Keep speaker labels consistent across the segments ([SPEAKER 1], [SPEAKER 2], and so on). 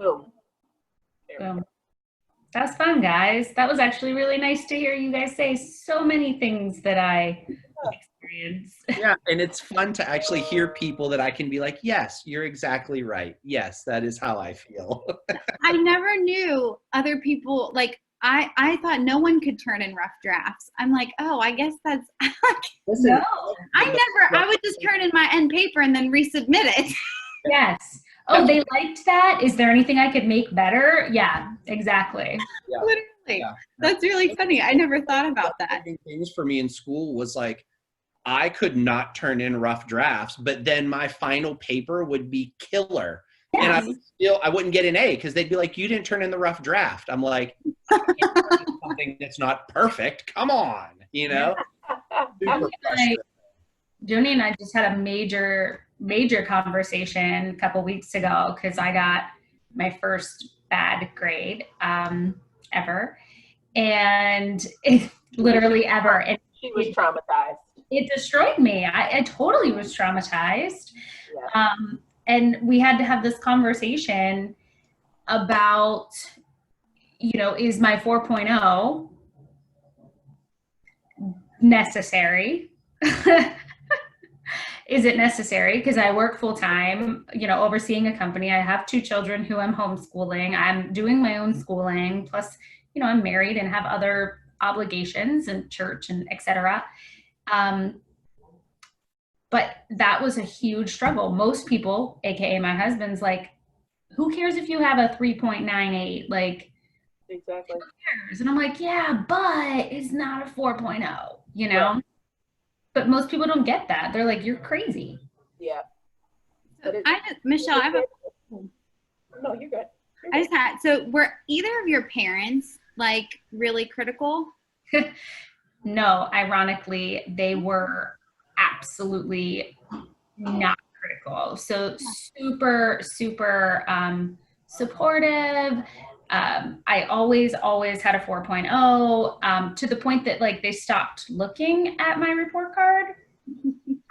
[SPEAKER 1] Boom.
[SPEAKER 2] Boom. That was fun, guys. That was actually really nice to hear you guys say so many things that I experience.
[SPEAKER 3] Yeah, and it's fun to actually hear people that I can be like, yes, you're exactly right. Yes, that is how I feel.
[SPEAKER 4] I never knew other people, like, I thought no one could turn in rough drafts. I'm like, oh, I guess that's,
[SPEAKER 3] Listen,
[SPEAKER 2] No.
[SPEAKER 4] I would just turn in my end paper and then resubmit it.
[SPEAKER 2] Yes. Oh, they liked that. Is there anything I could make better? Yeah, exactly.
[SPEAKER 3] Yeah.
[SPEAKER 4] Literally.
[SPEAKER 3] Yeah.
[SPEAKER 4] That's really funny. I never thought about that.
[SPEAKER 3] Things for me in school was like, I could not turn in rough drafts, but then my final paper would be killer.
[SPEAKER 2] Yes.
[SPEAKER 3] And I wouldn't get an A because they'd be like, you didn't turn in the rough draft. I'm like, I can't turn in something that's not perfect. Come on, you know?
[SPEAKER 2] Joanie and I just had a major conversation a couple weeks ago because I got my first bad grade ever, and literally ever. And
[SPEAKER 1] she was traumatized.
[SPEAKER 2] It destroyed me. I totally was traumatized.
[SPEAKER 1] Yeah.
[SPEAKER 2] And we had to have this conversation about, is my 4.0 necessary? Is it necessary? Because I work full time, overseeing a company. I have 2 children who I'm homeschooling. I'm doing my own schooling. Plus, I'm married and have other obligations and church and et cetera. But that was a huge struggle. Most people, AKA my husband's like, who cares if you have a 3.98? Like,
[SPEAKER 1] exactly.
[SPEAKER 2] Who cares? And I'm like, yeah, but it's not a 4.0,
[SPEAKER 1] Right.
[SPEAKER 2] But most people don't get that. They're like, you're crazy.
[SPEAKER 1] Yeah.
[SPEAKER 4] Michelle, I have a.
[SPEAKER 1] No, you're good.
[SPEAKER 4] So were either of your parents like really critical?
[SPEAKER 2] No, ironically, they were absolutely not critical. So super, super supportive. I always had a 4.0 to the point that like they stopped looking at my report card.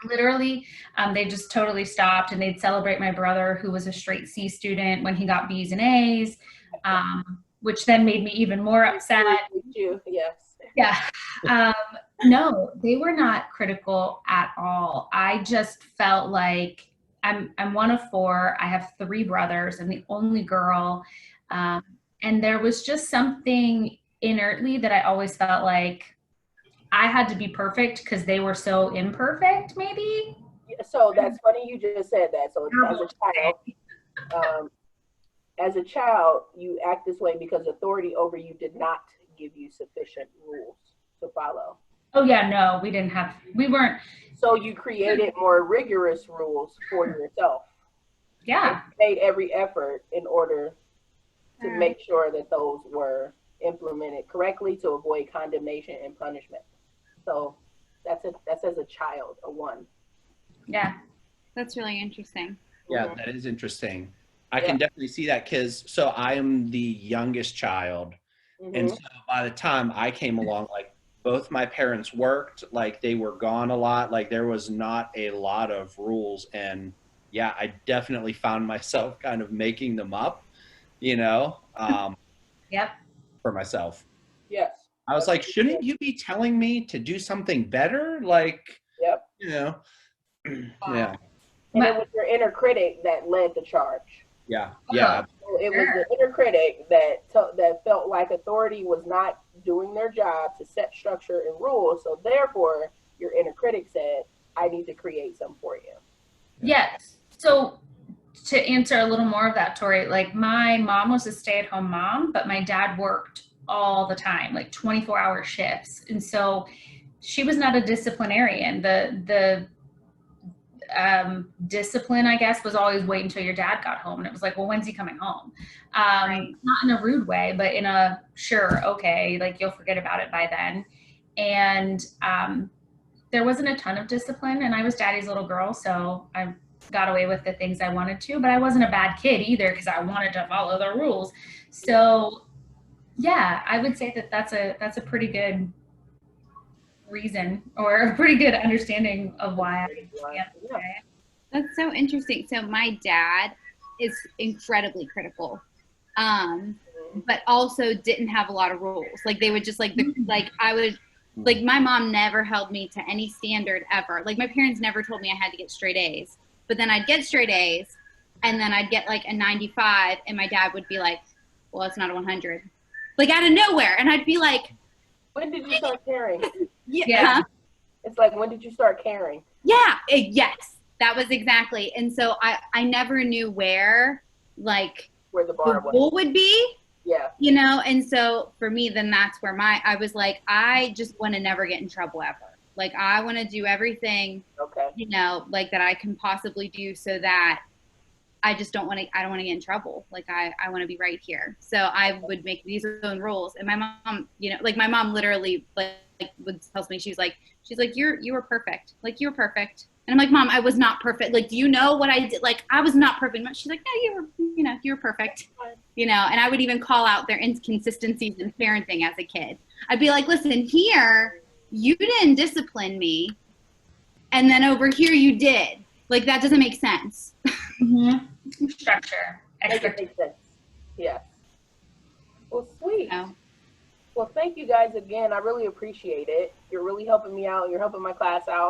[SPEAKER 2] Literally, they just totally stopped, and they'd celebrate my brother, who was a straight C student, when he got B's and A's, which then made me even more upset.
[SPEAKER 1] Yes.
[SPEAKER 2] Yeah. No, they were not critical at all. I just felt like I'm one of 4. I have 3 brothers. I'm the only girl. And there was just something inertly that I always felt like I had to be perfect because they were so imperfect, maybe.
[SPEAKER 1] So that's funny you just said that. So as a child, you act this way because authority over you did not give you sufficient rules to follow.
[SPEAKER 2] Oh yeah, no, we weren't.
[SPEAKER 1] So you created more rigorous rules for yourself.
[SPEAKER 2] Yeah.
[SPEAKER 1] You made every effort in order to make sure that those were implemented correctly to avoid condemnation and punishment. So that's as a child, a 1.
[SPEAKER 2] Yeah.
[SPEAKER 4] That's really interesting.
[SPEAKER 3] Yeah, that is interesting. I can definitely see that because I am the youngest child. And so by the time I came along, like both my parents worked, like they were gone a lot, like there was not a lot of rules. And yeah, I definitely found myself kind of making them up,
[SPEAKER 2] Yep.
[SPEAKER 3] for myself.
[SPEAKER 1] Yes.
[SPEAKER 3] I was like, shouldn't you be telling me to do something better? Like,
[SPEAKER 1] yep.
[SPEAKER 3] Yeah.
[SPEAKER 1] And it was your inner critic that led the charge.
[SPEAKER 3] Yeah.
[SPEAKER 1] So it was the inner critic that felt like authority was not doing their job to set structure and rules. So therefore, your inner critic said, I need to create some for you.
[SPEAKER 2] Yes. So to answer a little more of that, Tori, like my mom was a stay-at-home mom, but my dad worked all the time, like 24-hour shifts. And so she was not a disciplinarian. The discipline, I guess, was always wait until your dad got home. And it was like, well, when's he coming home? Not in a rude way, but in a, sure, okay, like you'll forget about it by then. And there wasn't a ton of discipline, and I was daddy's little girl, so I got away with the things I wanted to, but I wasn't a bad kid either because I wanted to follow the rules. So yeah, I would say that that's a pretty good reason, or a pretty good understanding of why I am today.
[SPEAKER 4] That's so interesting. So my dad is incredibly critical but also didn't have a lot of rules. Like they would just like my mom never held me to any standard ever. Like my parents never told me I had to get straight A's, but then I'd get straight A's and then I'd get like a 95 and my dad would be like, well, it's not a 100, like out of nowhere. And I'd be like,
[SPEAKER 1] when did you start caring?
[SPEAKER 4] Yeah.
[SPEAKER 1] It's like, when did you start caring?
[SPEAKER 4] Yeah. Yes, that was exactly. And so I never knew where
[SPEAKER 1] the bar
[SPEAKER 4] rule would be.
[SPEAKER 1] Yeah.
[SPEAKER 4] You know, and so for me, then that's where I was like, I just want to never get in trouble ever. Like I want to do everything, you know, like that I can possibly do so that I just don't want to get in trouble. Like I want to be right here. So I would make these own rules. And my mom, you know, like my mom literally like tells me, she's like, you were perfect. Like you were perfect. And I'm like, Mom, I was not perfect. Like, do you know what I did? Like, I was not perfect. She's like, no, you were perfect. You know, and I would even call out their inconsistencies in parenting as a kid. I'd be like, listen, here, you didn't discipline me. And then over here you did. Like, that doesn't make sense.
[SPEAKER 2] Mm-hmm. Structure.
[SPEAKER 1] Make it make sense. Yeah. Well, sweet.
[SPEAKER 4] Oh.
[SPEAKER 1] Well, thank you guys again. I really appreciate it. You're really helping me out. You're helping my class out.